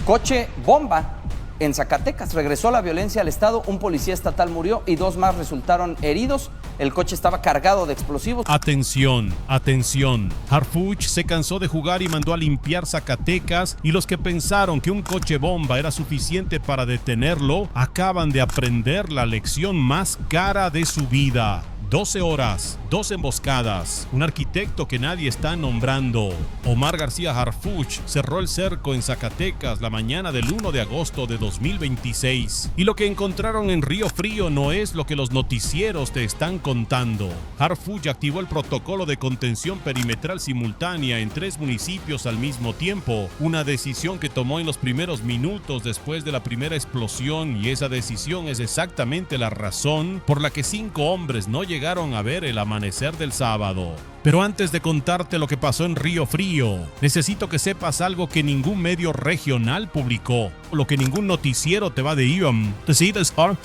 Coche bomba en Zacatecas. Regresó la violencia al estado. Un policía estatal murió y 2 más resultaron heridos. El coche estaba cargado de explosivos. Atención, atención. Harfuch se cansó de jugar y mandó a limpiar Zacatecas, y los que pensaron que un coche bomba era suficiente para detenerlo, acaban de aprender la lección más cara de su vida. 12 horas, 2 emboscadas, un arquitecto que nadie está nombrando. Omar García Harfuch cerró el cerco en Zacatecas la mañana del 1 de agosto de 2026. Y lo que encontraron en Río Frío no es lo que los noticieros te están contando. Harfuch activó el protocolo de contención perimetral simultánea en 3 municipios al mismo tiempo, una decisión que tomó en los primeros minutos después de la primera explosión, y esa decisión es exactamente la razón por la que 5 hombres no llegaron a ver el amanecer del sábado. Pero antes de contarte lo que pasó en Río Frío, necesito que sepas algo que ningún medio regional publicó, lo que ningún noticiero te va a decir.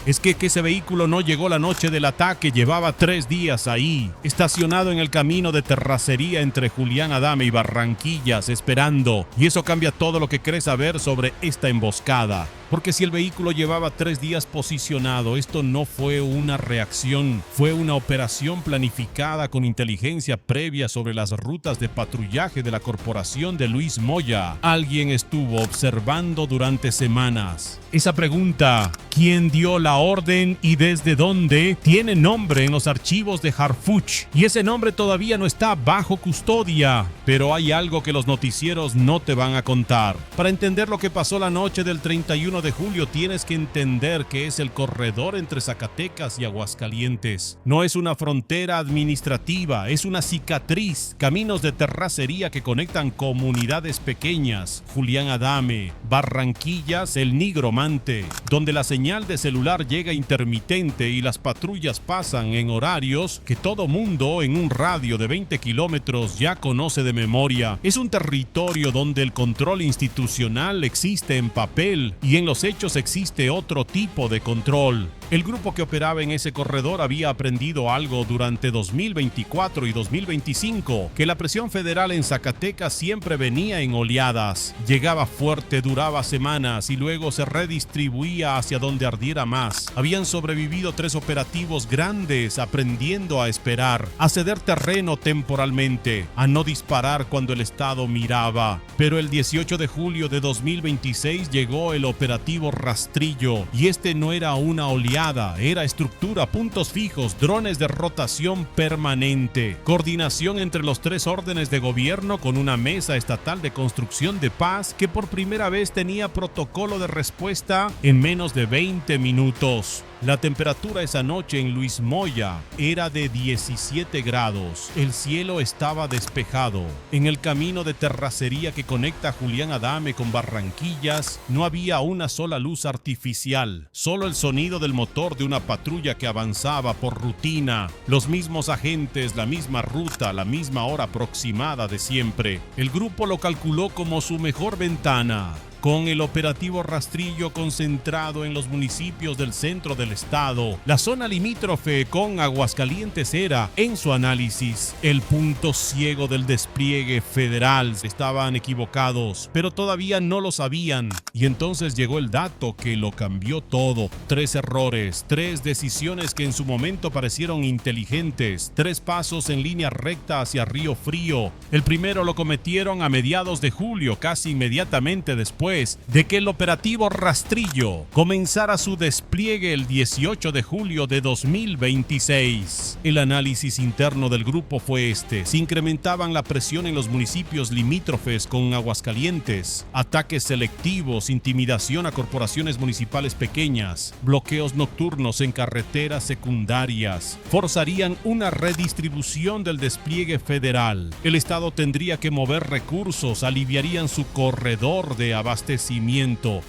Es que ese vehículo no llegó la noche del ataque, llevaba 3 días ahí, estacionado en el camino de terracería entre Julián Adame y Barranquillas, esperando. Y eso cambia todo lo que crees saber sobre esta emboscada. Porque si el vehículo llevaba 3 días posicionado, esto no fue una reacción, fue una operación planificada con inteligencia previa sobre las rutas de patrullaje de la corporación de Luis Moya. Alguien estuvo observando durante semanas. Esa pregunta, ¿quién dio la orden y desde dónde?, tiene nombre en los archivos de Harfuch, y ese nombre todavía no está bajo custodia. Pero hay algo que los noticieros no te van a contar. Para entender lo que pasó la noche del 31 de julio, tienes que entender que es el corredor entre Zacatecas y Aguascalientes. No es una frontera administrativa, es una cicatriz, caminos de terracería que conectan comunidades pequeñas. Julián Adame, Barranquillas, el Nigromante, donde la señal de celular llega intermitente y las patrullas pasan en horarios que todo mundo en un radio de 20 kilómetros ya conoce de memoria. Es un territorio donde el control institucional existe en papel y en los hechos existe otro tipo de control. El grupo que operaba en ese corredor había aprendido algo durante 2024 y 2025, que la presión federal en Zacatecas siempre venía en oleadas. Llegaba fuerte, duraba semanas y luego se redistribuía hacia donde ardiera más. Habían sobrevivido 3 operativos grandes, aprendiendo a esperar, a ceder terreno temporalmente, a no disparar cuando el Estado miraba. Pero el 18 de julio de 2026 llegó el operativo Rastrillo, y este no era una oleada, era estructura, puntos fijos, drones de rotación permanente, coordinación entre los 3 órdenes de gobierno con una mesa estatal de construcción de paz que por primera vez tenía protocolo de respuesta en menos de 20 minutos. La temperatura esa noche en Luis Moya era de 17 grados. El cielo estaba despejado. En el camino de terracería que conecta Julián Adame con Barranquillas no había una sola luz artificial, solo el sonido del motor de una patrulla que avanzaba por rutina. Los mismos agentes, la misma ruta, la misma hora aproximada de siempre. El grupo lo calculó como su mejor ventana. Con el operativo Rastrillo concentrado en los municipios del centro del estado, la zona limítrofe con Aguascalientes era, en su análisis, el punto ciego del despliegue federal. Estaban equivocados, pero todavía no lo sabían. Y entonces llegó el dato que lo cambió todo. 3 errores, 3 decisiones que en su momento parecieron inteligentes, 3 pasos en línea recta hacia Río Frío. El primero lo cometieron a mediados de julio, casi inmediatamente después de que el operativo Rastrillo comenzara su despliegue el 18 de julio de 2026. El análisis interno del grupo fue este: se incrementaban la presión en los municipios limítrofes con Aguascalientes, ataques selectivos, intimidación a corporaciones municipales pequeñas, bloqueos nocturnos en carreteras secundarias, forzarían una redistribución del despliegue federal. El Estado tendría que mover recursos, aliviarían su corredor de abastecimiento.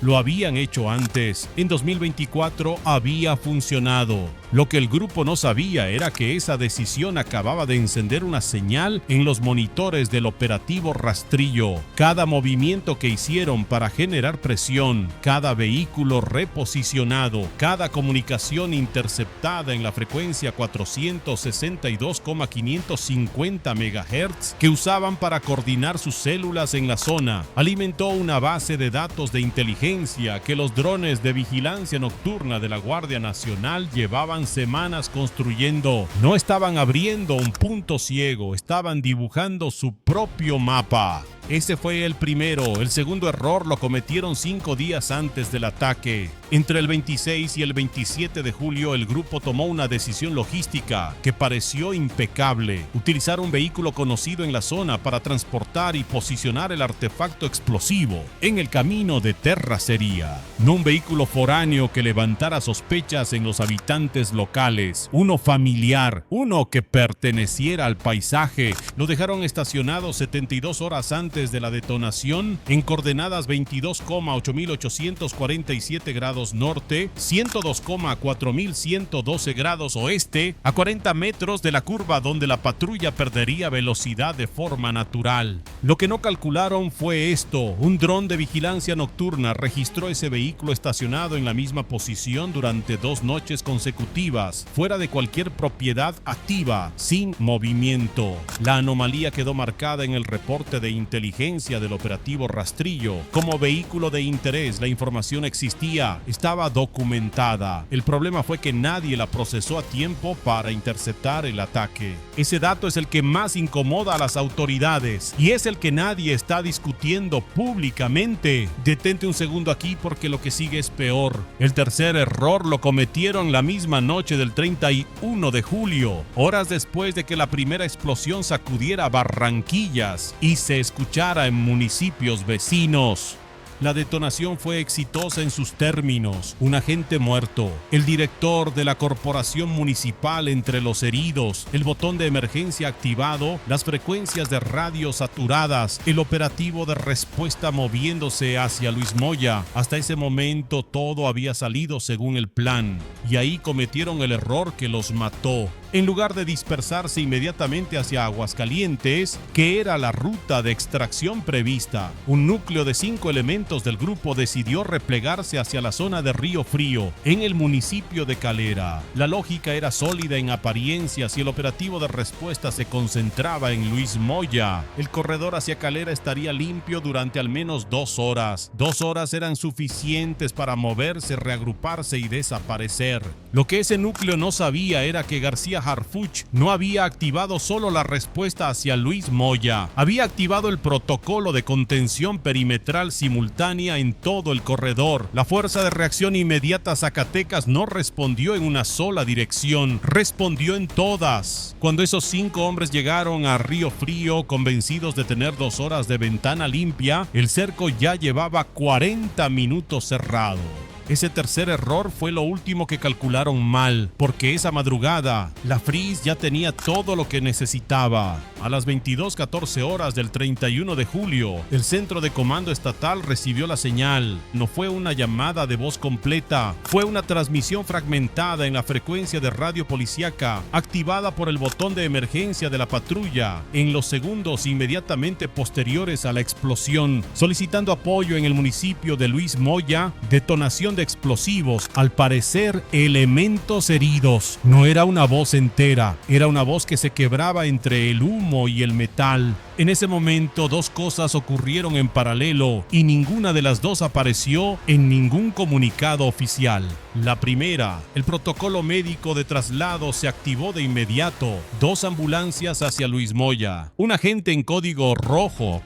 Lo habían hecho antes. En 2024 había funcionado. Lo que el grupo no sabía era que esa decisión acababa de encender una señal en los monitores del operativo Rastrillo. Cada movimiento que hicieron para generar presión, cada vehículo reposicionado, cada comunicación interceptada en la frecuencia 462,550 MHz que usaban para coordinar sus células en la zona, alimentó una base de de datos de inteligencia que los drones de vigilancia nocturna de la Guardia Nacional llevaban semanas construyendo. No estaban abriendo un punto ciego, estaban dibujando su propio mapa. Ese fue el primero. El segundo error lo cometieron 5 días antes del ataque. Entre el 26 y el 27 de julio, el grupo tomó una decisión logística que pareció impecable. Utilizar un vehículo conocido en la zona para transportar y posicionar el artefacto explosivo en el camino de terracería. No un vehículo foráneo que levantara sospechas en los habitantes locales. Uno familiar, uno que perteneciera al paisaje. Lo dejaron estacionado 72 horas antes de la detonación en coordenadas 22,8847 grados norte, 102,4112 grados oeste, a 40 metros de la curva donde la patrulla perdería velocidad de forma natural. Lo que no calcularon fue esto: un dron de vigilancia nocturna registró ese vehículo estacionado en la misma posición durante 2 noches consecutivas, fuera de cualquier propiedad activa, sin movimiento. La anomalía quedó marcada en el reporte de inteligencia del operativo Rastrillo. Como vehículo de interés, la información existía, estaba documentada. El problema fue que nadie la procesó a tiempo para interceptar el ataque. Ese dato es el que más incomoda a las autoridades y es el que nadie está discutiendo públicamente. Detente un segundo aquí porque lo que sigue es peor. El tercer error lo cometieron la misma noche del 31 de julio, horas después de que la primera explosión sacudiera Barranquillas y se escuchara en municipios vecinos. La detonación fue exitosa en sus términos. Un agente muerto, el director de la corporación municipal entre los heridos, el botón de emergencia activado, las frecuencias de radio saturadas, el operativo de respuesta moviéndose hacia Luis Moya. Hasta ese momento todo había salido según el plan, y ahí cometieron el error que los mató. En lugar de dispersarse inmediatamente hacia Aguascalientes, que era la ruta de extracción prevista, un núcleo de 5 elementos del grupo decidió replegarse hacia la zona de Río Frío, en el municipio de Calera. La lógica era sólida en apariencias y el operativo de respuesta se concentraba en Luis Moya. El corredor hacia Calera estaría limpio durante al menos 2 horas. 2 horas eran suficientes para moverse, reagruparse y desaparecer. Lo que ese núcleo no sabía era que García Harfuch no había activado solo la respuesta hacia Luis Moya, había activado el protocolo de contención perimetral simultánea en todo el corredor. La Fuerza de Reacción Inmediata Zacatecas no respondió en una sola dirección, respondió en todas. Cuando esos 5 hombres llegaron a Río Frío, convencidos de tener 2 horas de ventana limpia, el cerco ya llevaba 40 minutos cerrado. Ese tercer error fue lo último que calcularon mal, porque esa madrugada la FRIS ya tenía todo lo que necesitaba. A las 22:14 horas del 31 de julio, el Centro de Comando Estatal recibió la señal. No fue una llamada de voz completa, fue una transmisión fragmentada en la frecuencia de radio policíaca, activada por el botón de emergencia de la patrulla en los segundos inmediatamente posteriores a la explosión, solicitando apoyo en el municipio de Luis Moya, detonación de explosivos, al parecer elementos heridos. No era una voz entera, era una voz que se quebraba entre el humo y el metal. En ese momento 2 cosas ocurrieron en paralelo y ninguna de las 2 apareció en ningún comunicado oficial. La primera, el protocolo médico de traslado se activó de inmediato. 2 ambulancias hacia Luis Moya. Un agente en código rojo,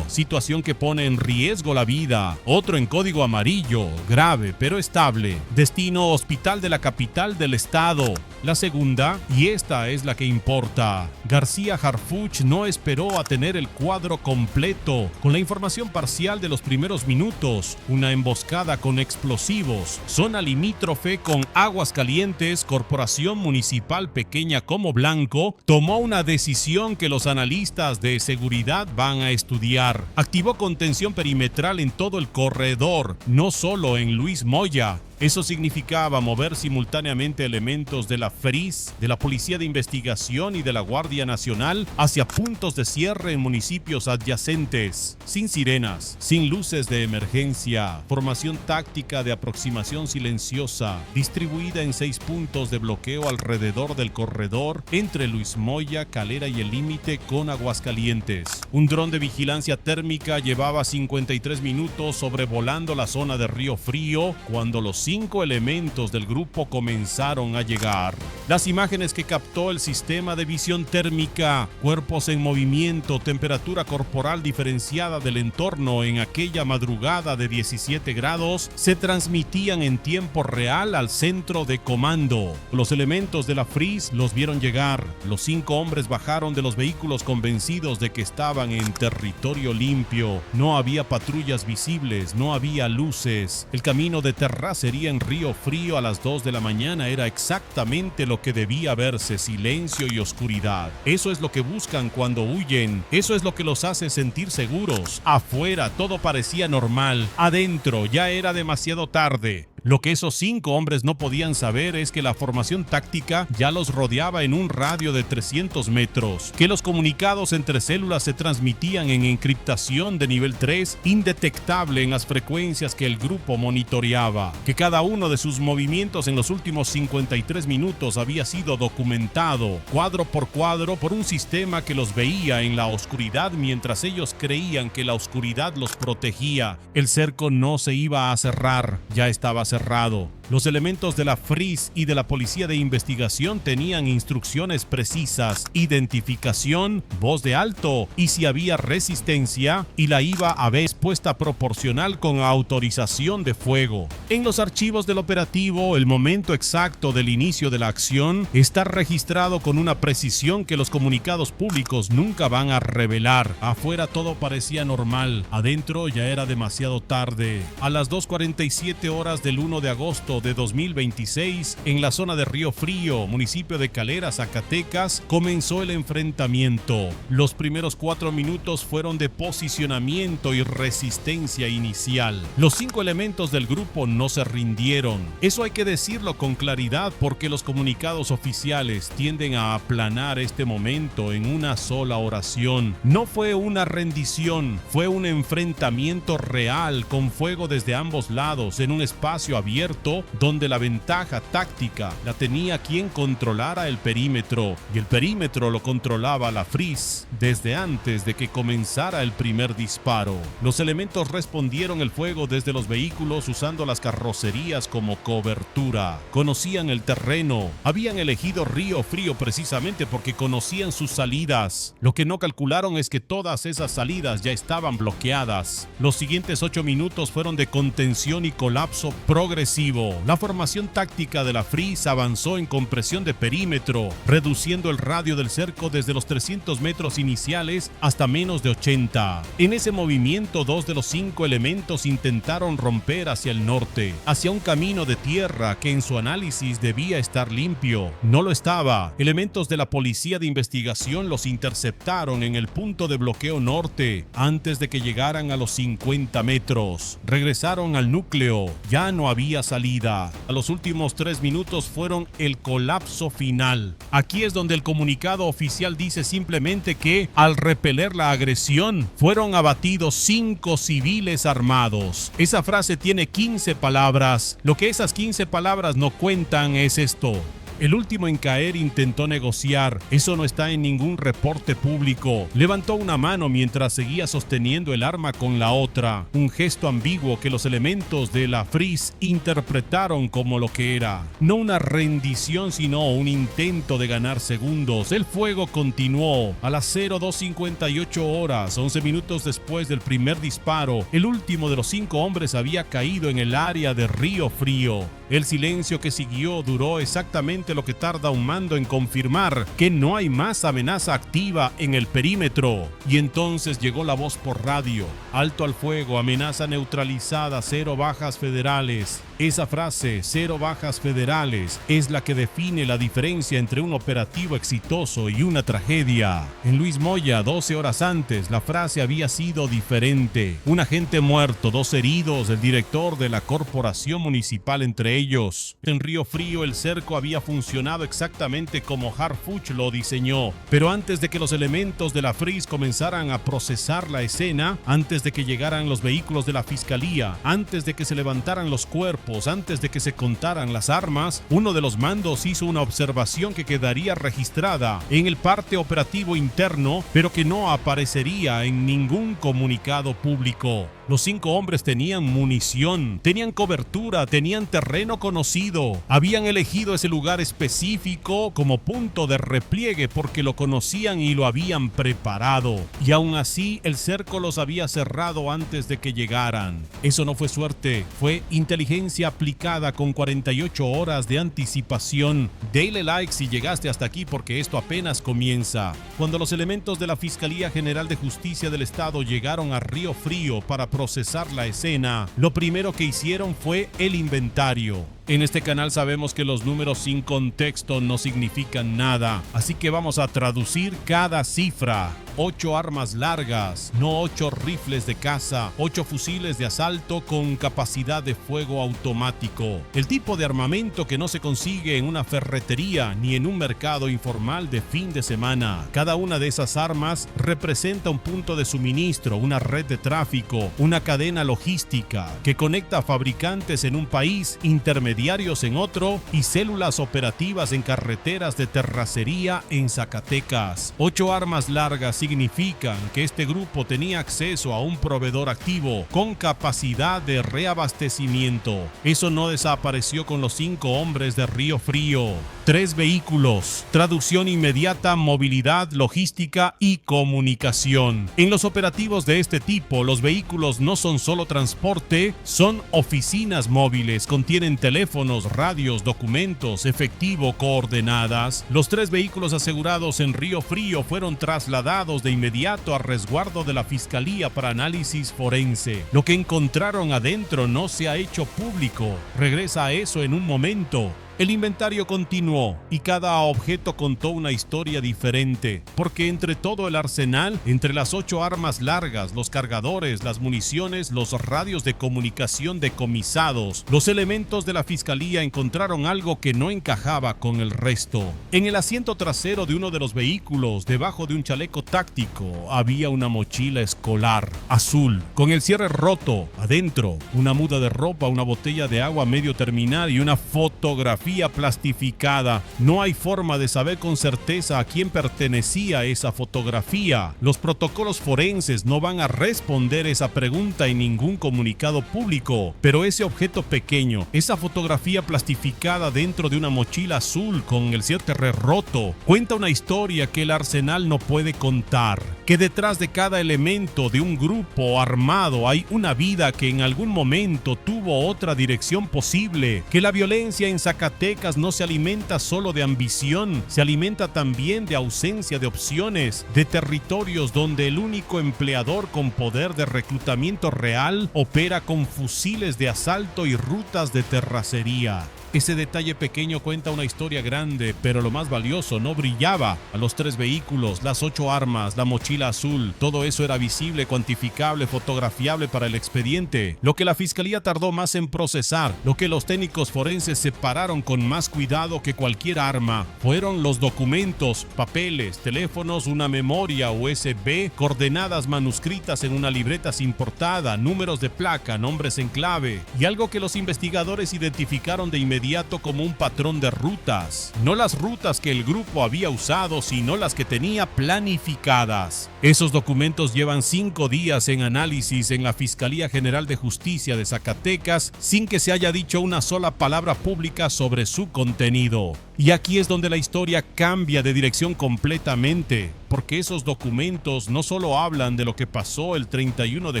situación que pone en riesgo la vida. Otro en código amarillo, grave pero estable. Destino: hospital de la capital del estado. La segunda, y esta es la que importa, García Harfuch no esperó a tener el cuadro completo. Con la información parcial de los primeros minutos, una emboscada con explosivos, zona limítrofe con Aguascalientes, Corporación Municipal Pequeña como Blanco, tomó una decisión que los analistas de seguridad van a estudiar. Activó contención perimetral en todo el corredor, no solo en Luis Moya. Eso significaba mover simultáneamente elementos de la FRIS, de la Policía de Investigación y de la Guardia Nacional hacia puntos de cierre en municipios adyacentes, sin sirenas, sin luces de emergencia, formación táctica de aproximación silenciosa, distribuida en 6 puntos de bloqueo alrededor del corredor entre Luis Moya, Calera y el límite con Aguascalientes. Un dron de vigilancia térmica llevaba 53 minutos sobrevolando la zona de Río Frío cuando los 5 elementos del grupo comenzaron a llegar. Las imágenes que captó el sistema de visión térmica, cuerpos en movimiento, temperatura corporal diferenciada del entorno en aquella madrugada de 17 grados, se transmitían en tiempo real al centro de comando. Los elementos de la FRIS los vieron llegar. Los 5 hombres bajaron de los vehículos convencidos de que estaban en territorio limpio. No había patrullas visibles, no había luces. El camino de terracería en Río Frío a las 2 de la mañana era exactamente lo que debía verse: silencio y oscuridad. Eso es lo que buscan cuando huyen. Eso es lo que los hace sentir seguros. Afuera todo parecía normal. Adentro ya era demasiado tarde. Lo que esos 5 hombres no podían saber es que la formación táctica ya los rodeaba en un radio de 300 metros, que los comunicados entre células se transmitían en encriptación de nivel 3, indetectable en las frecuencias que el grupo monitoreaba, que cada uno de sus movimientos en los últimos 53 minutos había sido documentado, cuadro por cuadro, por un sistema que los veía en la oscuridad mientras ellos creían que la oscuridad los protegía. El cerco no se iba a cerrar, ya estaba cerrado. Los elementos de la FRIS y de la Policía de Investigación tenían instrucciones precisas: identificación, voz de alto y si había resistencia, y la iba a vez puesta proporcional con autorización de fuego. En los archivos del operativo, el momento exacto del inicio de la acción está registrado con una precisión que los comunicados públicos nunca van a revelar. Afuera todo parecía normal, adentro ya era demasiado tarde. A las 2:47 horas del 1 de agosto de 2026, en la zona de Río Frío, municipio de Calera, Zacatecas, comenzó el enfrentamiento. Los primeros 4 minutos fueron de posicionamiento y resistencia inicial. Los 5 elementos del grupo no se rindieron. Eso hay que decirlo con claridad porque los comunicados oficiales tienden a aplanar este momento en una sola oración. No fue una rendición, fue un enfrentamiento real con fuego desde ambos lados en un espacio abierto donde la ventaja táctica la tenía quien controlara el perímetro, y el perímetro lo controlaba la FRIS desde antes de que comenzara el primer disparo. Los elementos respondieron el fuego desde los vehículos usando las carrocerías como cobertura. Conocían el terreno, habían elegido Río Frío precisamente porque conocían sus salidas. Lo que no calcularon es que todas esas salidas ya estaban bloqueadas. Los siguientes 8 minutos fueron de contención y colapso progresivo. La formación táctica de la FRIS avanzó en compresión de perímetro, reduciendo el radio del cerco desde los 300 metros iniciales hasta menos de 80. En ese movimiento, 2 de los 5 elementos intentaron romper hacia el norte, hacia un camino de tierra que en su análisis debía estar limpio. No lo estaba. Elementos de la Policía de Investigación los interceptaron en el punto de bloqueo norte antes de que llegaran a los 50 metros. Regresaron al núcleo. Ya no había salida. A los últimos 3 minutos fueron el colapso final. Aquí es donde el comunicado oficial dice simplemente que, al repeler la agresión, fueron abatidos 5 civiles armados. Esa frase tiene 15 palabras. Lo que esas 15 palabras no cuentan es esto: el último en caer intentó negociar. Eso no está en ningún reporte público. Levantó una mano mientras seguía sosteniendo el arma con la otra. Un gesto ambiguo que los elementos de la FRIS interpretaron como lo que era. No una rendición, sino un intento de ganar segundos. El fuego continuó. A las 02:58 horas, 11 minutos después del primer disparo, el último de los 5 hombres había caído en el área de Río Frío. El silencio que siguió duró exactamente lo que tarda un mando en confirmar que no hay más amenaza activa en el perímetro. Y entonces llegó la voz por radio: alto al fuego, amenaza neutralizada, 0 bajas federales. Esa frase, 0 bajas federales, es la que define la diferencia entre un operativo exitoso y una tragedia. En Luis Moya, 12 horas antes, la frase había sido diferente. Un agente muerto, 2 heridos, el director de la corporación municipal entre ellos. En Río Frío, el cerco había funcionado exactamente como Harfuch lo diseñó. Pero antes de que los elementos de la FRIS comenzaran a procesar la escena, antes de que llegaran los vehículos de la fiscalía, antes de que se levantaran los cuerpos, antes de que se contaran las armas, uno de los mandos hizo una observación que quedaría registrada en el parte operativo interno, pero que no aparecería en ningún comunicado público. Los 5 hombres tenían munición, tenían cobertura, tenían terreno conocido. Habían elegido ese lugar específico como punto de repliegue porque lo conocían y lo habían preparado. Y aún así, el cerco los había cerrado antes de que llegaran. Eso no fue suerte, fue inteligencia aplicada con 48 horas de anticipación. Dale like si llegaste hasta aquí porque esto apenas comienza. Cuando los elementos de la Fiscalía General de Justicia del Estado llegaron a Río Frío para procesar la escena, lo primero que hicieron fue el inventario. En este canal sabemos que los números sin contexto no significan nada, así que vamos a traducir cada cifra. 8 armas largas, no 8 rifles de caza, 8 fusiles de asalto con capacidad de fuego automático. El tipo de armamento que no se consigue en una ferretería ni en un mercado informal de fin de semana. Cada una de esas armas representa un punto de suministro, una red de tráfico, una cadena logística que conecta a fabricantes en un país, intermediarios en otro y células operativas en carreteras de terracería en Zacatecas. 8 armas largas significan que este grupo tenía acceso a un proveedor activo con capacidad de reabastecimiento. Eso no desapareció con los 5 hombres de Río Frío. 3 vehículos, traducción inmediata, movilidad, logística y comunicación. En los operativos de este tipo, los vehículos no son solo transporte, son oficinas móviles, contienen teléfonos, radios, documentos, efectivo, coordenadas. Los 3 vehículos asegurados en Río Frío fueron trasladados de inmediato a resguardo de la Fiscalía para análisis forense. Lo que encontraron adentro no se ha hecho público. Regresa a eso en un momento. El inventario continuó y cada objeto contó una historia diferente, porque entre todo el arsenal, entre las 8 armas largas, los cargadores, las municiones, los radios de comunicación decomisados, los elementos de la fiscalía encontraron algo que no encajaba con el resto. En el asiento trasero de uno de los vehículos, debajo de un chaleco táctico, había una mochila escolar azul, con el cierre roto. Adentro, una muda de ropa, una botella de agua medio terminal y una fotografía plastificada. No hay forma de saber con certeza a quién pertenecía esa fotografía. Los protocolos forenses no van a responder esa pregunta en ningún comunicado público, pero ese objeto pequeño, esa fotografía plastificada dentro de una mochila azul con el cierre roto, cuenta una historia que el arsenal no puede contar, que detrás de cada elemento de un grupo armado hay una vida que en algún momento tuvo otra dirección posible, que la violencia en Zacatecas no se alimenta solo de ambición, se alimenta también de ausencia de opciones, de territorios donde el único empleador con poder de reclutamiento real opera con fusiles de asalto y rutas de terracería. Ese detalle pequeño cuenta una historia grande, pero lo más valioso no brillaba. A los 3 vehículos, las 8 armas, la mochila azul, todo eso era visible, cuantificable, fotografiable para el expediente. Lo que la fiscalía tardó más en procesar, lo que los técnicos forenses separaron con más cuidado que cualquier arma, fueron los documentos, papeles, teléfonos, una memoria USB, coordenadas manuscritas en una libreta sin portada, números de placa, nombres en clave y algo que los investigadores identificaron de inmediato como un patrón de rutas. No las rutas que el grupo había usado, sino las que tenía planificadas. Esos documentos llevan 5 días en análisis en la Fiscalía General de Justicia de Zacatecas sin que se haya dicho una sola palabra pública sobre su contenido. Y aquí es donde la historia cambia de dirección completamente, porque esos documentos no solo hablan de lo que pasó el 31 de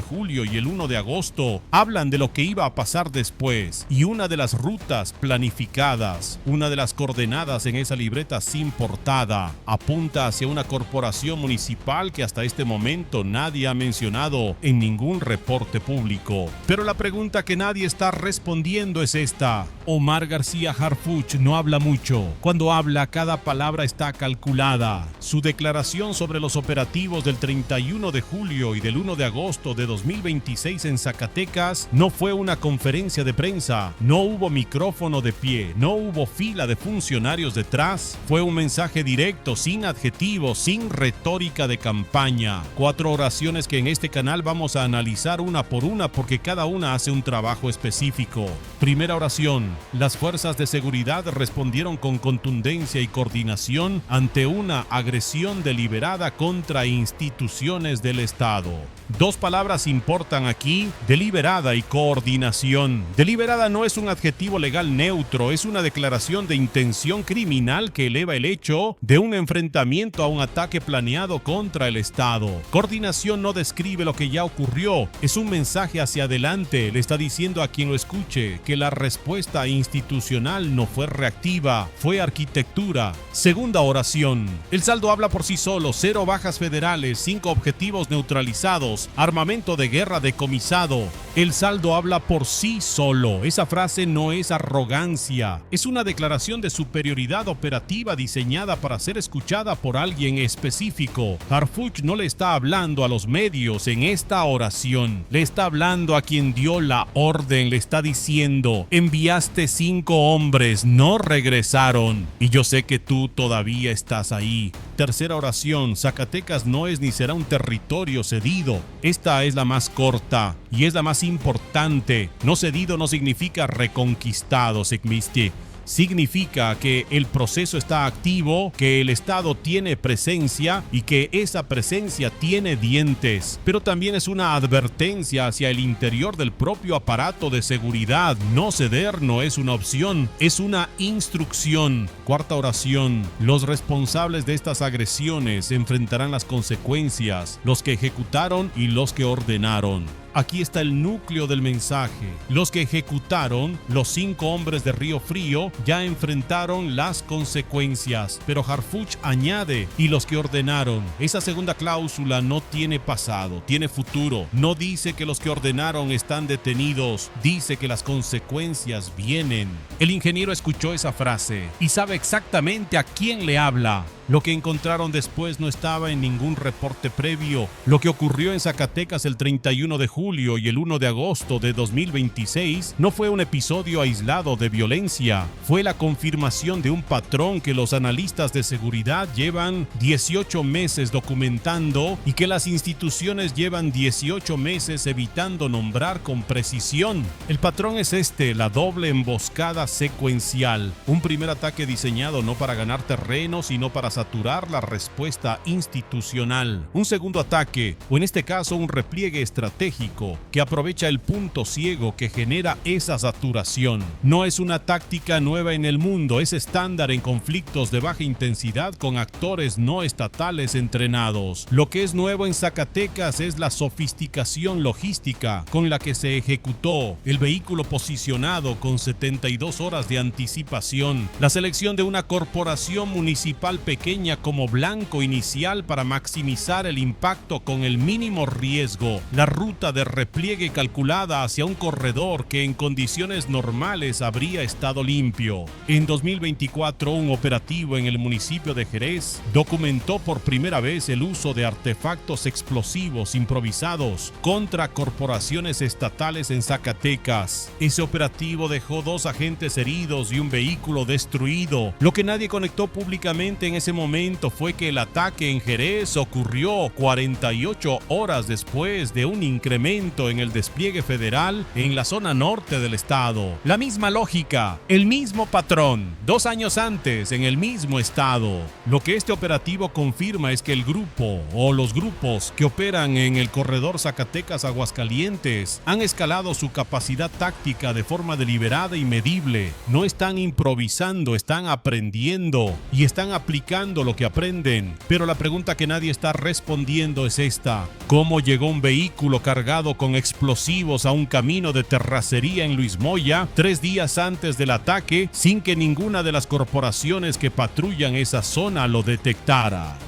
julio y el 1 de agosto, hablan de lo que iba a pasar después. Y una de las rutas planificadas, una de las coordenadas en esa libreta sin portada, apunta hacia una corporación municipal que hasta este momento nadie ha mencionado en ningún reporte público. Pero la pregunta que nadie está respondiendo es esta: Omar García Harfuch no habla mucho. Cuando habla, cada palabra está calculada. Su declaración sobre los operativos del 31 de julio y del 1 de agosto de 2026 en Zacatecas no fue una conferencia de prensa, no hubo micrófono de pie, no hubo fila de funcionarios detrás. Fue un mensaje directo, sin adjetivos, sin retórica de campaña. 4 oraciones que en este canal vamos a analizar una por una porque cada una hace un trabajo específico. Primera oración: las fuerzas de seguridad respondieron con contundencia y coordinación ante una agresión deliberada contra instituciones del Estado. 2 palabras importan aquí: deliberada y coordinación. Deliberada no es un adjetivo legal neutro, es una declaración de intención criminal que eleva el hecho de un enfrentamiento a un ataque planeado contra el Estado. Coordinación no describe lo que ya ocurrió, es un mensaje hacia adelante, le está diciendo a quien lo escuche que la respuesta institucional no fue reactiva, fue arquitectura. Segunda oración: el saldo habla por sí solo: 0 bajas federales, 5 objetivos neutralizados, armamento de guerra decomisado. El saldo habla por sí solo. Esa frase no es arrogancia, es una declaración de superioridad operativa diseñada para ser escuchada por alguien específico. Harfuch no le está hablando a los medios en esta oración, le está hablando a quien dio la orden, le está diciendo: enviaste 5 hombres, no regresaron, y yo sé que tú todavía estás ahí. Tercera oración: Zacatecas no es ni será un territorio cedido. Esta es la más corta y es la más importante. No cedido no significa reconquistado, significa que el proceso está activo, que el Estado tiene presencia y que esa presencia tiene dientes. Pero también es una advertencia hacia el interior del propio aparato de seguridad. No ceder no es una opción, es una instrucción. Cuarta oración: los responsables de estas agresiones enfrentarán las consecuencias, los que ejecutaron y los que ordenaron. Aquí está el núcleo del mensaje. Los que ejecutaron, los 5 hombres de Río Frío, ya enfrentaron las consecuencias. Pero Harfuch añade: y los que ordenaron. Esa segunda cláusula no tiene pasado, tiene futuro. No dice que los que ordenaron están detenidos, dice que las consecuencias vienen. El ingeniero escuchó esa frase y sabe exactamente a quién le habla. Lo que encontraron después no estaba en ningún reporte previo. Lo que ocurrió en Zacatecas el 31 de julio y el 1 de agosto de 2026 no fue un episodio aislado de violencia. Fue la confirmación de un patrón que los analistas de seguridad llevan 18 meses documentando y que las instituciones llevan 18 meses evitando nombrar con precisión. El patrón es la doble emboscada secuencial. Un primer ataque diseñado no para ganar terreno, sino para saturar la respuesta institucional. Un segundo ataque, o en este caso un repliegue estratégico, que aprovecha el punto ciego que genera esa saturación. No es una táctica nueva en el mundo, es estándar en conflictos de baja intensidad con actores no estatales entrenados. Lo que es nuevo en Zacatecas es la sofisticación logística con la que se ejecutó, el vehículo posicionado con 72 horas de anticipación, la selección de una corporación municipal pequeña como blanco inicial para maximizar el impacto con el mínimo riesgo, la ruta de repliegue calculada hacia un corredor que en condiciones normales habría estado limpio. En 2024, un operativo en el municipio de Jerez documentó por primera vez el uso de artefactos explosivos improvisados contra corporaciones estatales en Zacatecas. Ese operativo dejó 2 agentes heridos y un vehículo destruido. Lo que nadie conectó públicamente en ese momento fue que el ataque en Jerez ocurrió 48 horas después de un incremento aumento en el despliegue federal en la zona norte del estado. La misma lógica, el mismo patrón, 2 años antes en el mismo estado. Lo que este operativo confirma es que el grupo o los grupos que operan en el corredor Zacatecas-Aguascalientes han escalado su capacidad táctica de forma deliberada y medible. No están improvisando, están aprendiendo y están aplicando lo que aprenden. Pero la pregunta que nadie está respondiendo es esta: ¿cómo llegó un vehículo cargado con explosivos a un camino de terracería en Luis Moya 3 días antes del ataque sin que ninguna de las corporaciones que patrullan esa zona lo detectara?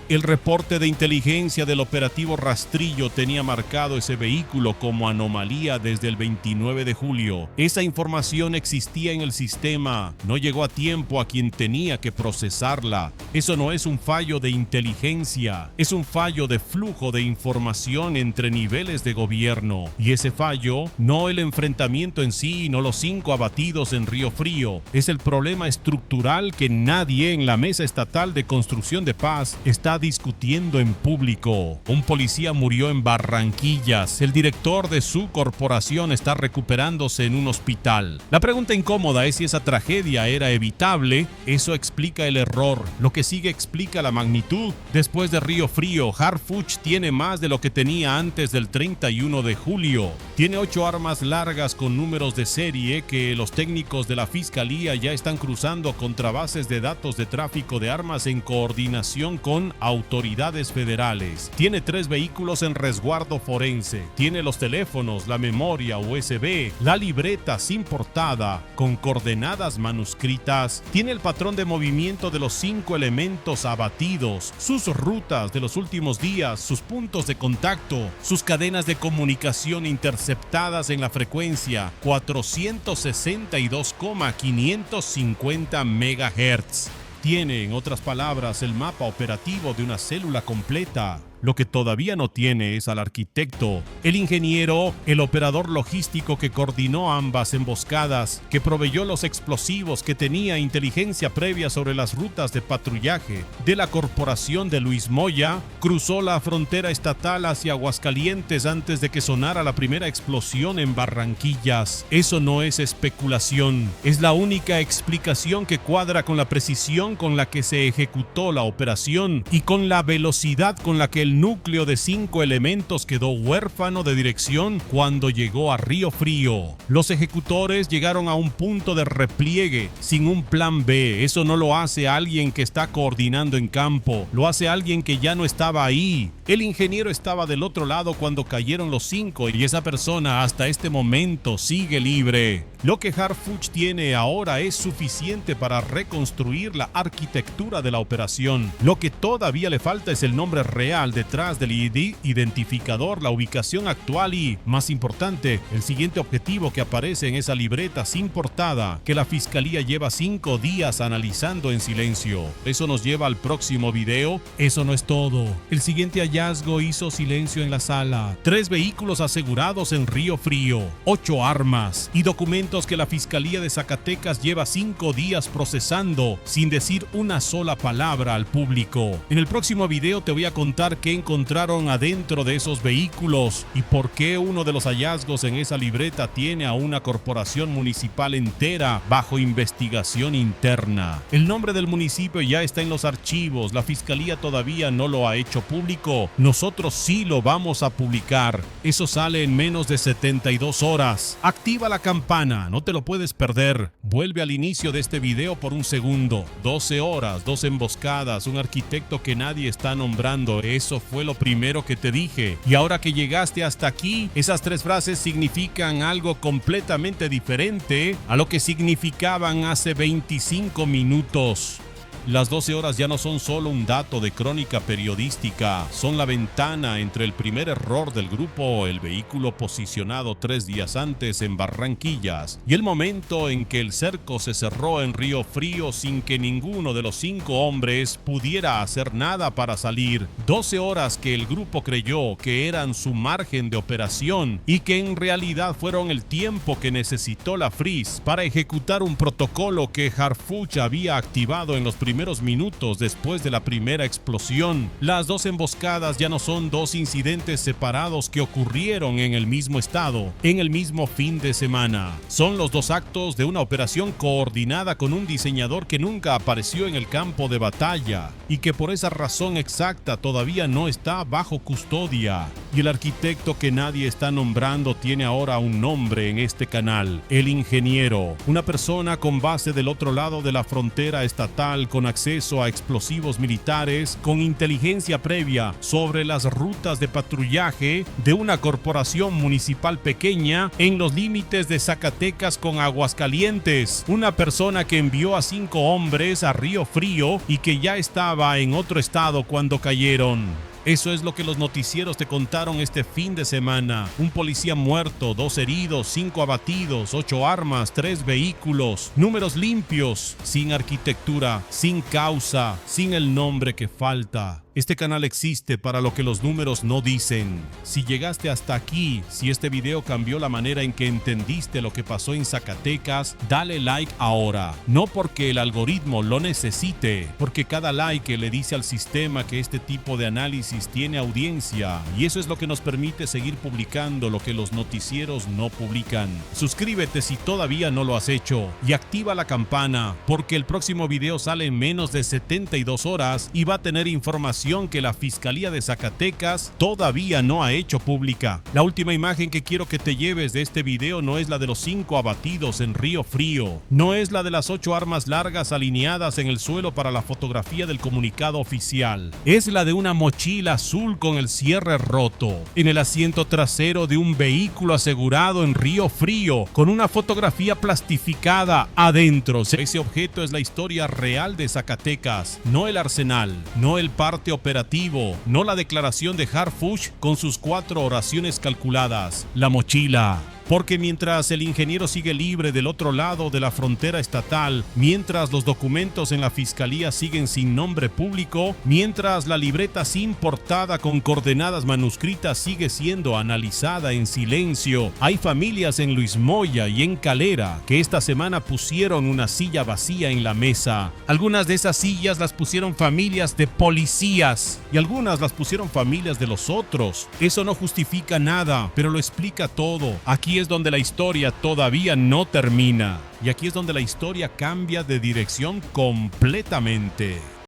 El reporte de inteligencia del operativo Rastrillo tenía marcado ese vehículo como anomalía desde el 29 de julio. Esa información existía en el sistema, no llegó a tiempo a quien tenía que procesarla. Eso no es un fallo de inteligencia, es un fallo de flujo de información entre niveles de gobierno. Y ese fallo, no el enfrentamiento en sí, no los 5 abatidos en Río Frío, es el problema estructural que nadie en la Mesa Estatal de Construcción de Paz está discutiendo en público. Un policía murió en Barranquillas. El director de su corporación está recuperándose en un hospital. La pregunta incómoda es si esa tragedia era evitable. Eso explica el error. Lo que sigue explica la magnitud. Después de Río Frío, Harfuch tiene más de lo que tenía antes del 31 de julio. Tiene 8 armas largas con números de serie que los técnicos de la Fiscalía ya están cruzando contra bases de datos de tráfico de armas en coordinación con autoridades federales. Tiene 3 vehículos en resguardo forense. Tiene los teléfonos, la memoria USB, la libreta sin portada con coordenadas manuscritas. Tiene el patrón de movimiento de los 5 elementos abatidos, sus rutas de los últimos días, sus puntos de contacto, sus cadenas de comunicación interceptadas en la frecuencia 462,550 MHz. Tiene, en otras palabras, el mapa operativo de una célula completa. Lo que todavía no tiene es al arquitecto, el ingeniero, el operador logístico que coordinó ambas emboscadas, que proveyó los explosivos, que tenía inteligencia previa sobre las rutas de patrullaje de la corporación de Luis Moya, cruzó la frontera estatal hacia Aguascalientes antes de que sonara la primera explosión en Barranquillas. Eso no es especulación, es la única explicación que cuadra con la precisión con la que se ejecutó la operación y con la velocidad con la que el núcleo de 5 elementos quedó huérfano de dirección cuando llegó a Río Frío. Los ejecutores llegaron a un punto de repliegue sin un plan B. Eso no lo hace alguien que está coordinando en campo, lo hace alguien que ya no estaba ahí. El ingeniero estaba del otro lado cuando cayeron los 5 y esa persona hasta este momento sigue libre. Lo que Harfuch tiene ahora es suficiente para reconstruir la arquitectura de la operación. Lo que todavía le falta es el nombre real detrás del identificador, la ubicación actual y, más importante, el siguiente objetivo que aparece en esa libreta sin portada que la Fiscalía lleva 5 días analizando en silencio. Eso nos lleva al próximo video. Eso no es todo. El siguiente hallazgo hizo silencio en la sala. 3 vehículos asegurados en Río Frío, 8 armas y documentos que la Fiscalía de Zacatecas lleva 5 días procesando sin decir una sola palabra al público. En el próximo video te voy a contar qué encontraron adentro de esos vehículos y por qué uno de los hallazgos en esa libreta tiene a una corporación municipal entera bajo investigación interna. El nombre del municipio ya está en los archivos, la Fiscalía todavía no lo ha hecho público. Nosotros sí lo vamos a publicar. Eso sale en menos de 72 horas. Activa la campana, no te lo puedes perder. Vuelve al inicio de este video por un segundo. 12 horas, 2 emboscadas, un arquitecto que nadie está nombrando. Eso fue lo primero que te dije. Y ahora que llegaste hasta aquí, esas 3 frases significan algo completamente diferente a lo que significaban hace 25 minutos. Las 12 horas ya no son solo un dato de crónica periodística, son la ventana entre el primer error del grupo, el vehículo posicionado 3 días antes en Barranquillas, y el momento en que el cerco se cerró en Río Frío sin que ninguno de los 5 hombres pudiera hacer nada para salir. 12 horas que el grupo creyó que eran su margen de operación y que en realidad fueron el tiempo que necesitó la FRIS para ejecutar un protocolo que Harfuch había activado en los primeros primeros minutos después de la primera explosión. Las dos emboscadas ya no son dos incidentes separados que ocurrieron en el mismo estado, en el mismo fin de semana. Son los dos actos de una operación coordinada con un diseñador que nunca apareció en el campo de batalla y que por esa razón exacta todavía no está bajo custodia. Y el arquitecto que nadie está nombrando tiene ahora un nombre en este canal: el ingeniero, una persona con base del otro lado de la frontera estatal, con acceso a explosivos militares, con inteligencia previa sobre las rutas de patrullaje de una corporación municipal pequeña en los límites de Zacatecas con Aguascalientes, una persona que envió a 5 hombres a Río Frío y que ya estaba en otro estado cuando cayeron. Eso es lo que los noticieros te contaron este fin de semana. Un policía muerto, 2 heridos, 5 abatidos, 8 armas, 3 vehículos, números limpios, sin arquitectura, sin causa, sin el nombre que falta. Este canal existe para lo que los números no dicen. Si llegaste hasta aquí, si este video cambió la manera en que entendiste lo que pasó en Zacatecas, dale like ahora. No porque el algoritmo lo necesite, porque cada like le dice al sistema que este tipo de análisis tiene audiencia, y eso es lo que nos permite seguir publicando lo que los noticieros no publican. Suscríbete si todavía no lo has hecho y activa la campana, porque el próximo video sale en menos de 72 horas y va a tener información que la Fiscalía de Zacatecas todavía no ha hecho pública. La última imagen que quiero que te lleves de este video no es la de los 5 abatidos en Río Frío, no es la de las 8 armas largas alineadas en el suelo para la fotografía del comunicado oficial, es la de una mochila azul con el cierre roto en el asiento trasero de un vehículo asegurado en Río Frío, con una fotografía plastificada adentro. Ese objeto es la historia real de Zacatecas, no el arsenal, no el parte operativo, no la declaración de Harfuch con sus 4 oraciones calculadas, la mochila. Porque mientras el ingeniero sigue libre del otro lado de la frontera estatal, mientras los documentos en la fiscalía siguen sin nombre público, mientras la libreta sin portada con coordenadas manuscritas sigue siendo analizada en silencio, hay familias en Luis Moya y en Calera que esta semana pusieron una silla vacía en la mesa. Algunas de esas sillas las pusieron familias de policías y algunas las pusieron familias de los otros. Eso no justifica nada, pero lo explica todo. Aquí es donde la historia todavía no termina. Y aquí es donde la historia cambia de dirección completamente.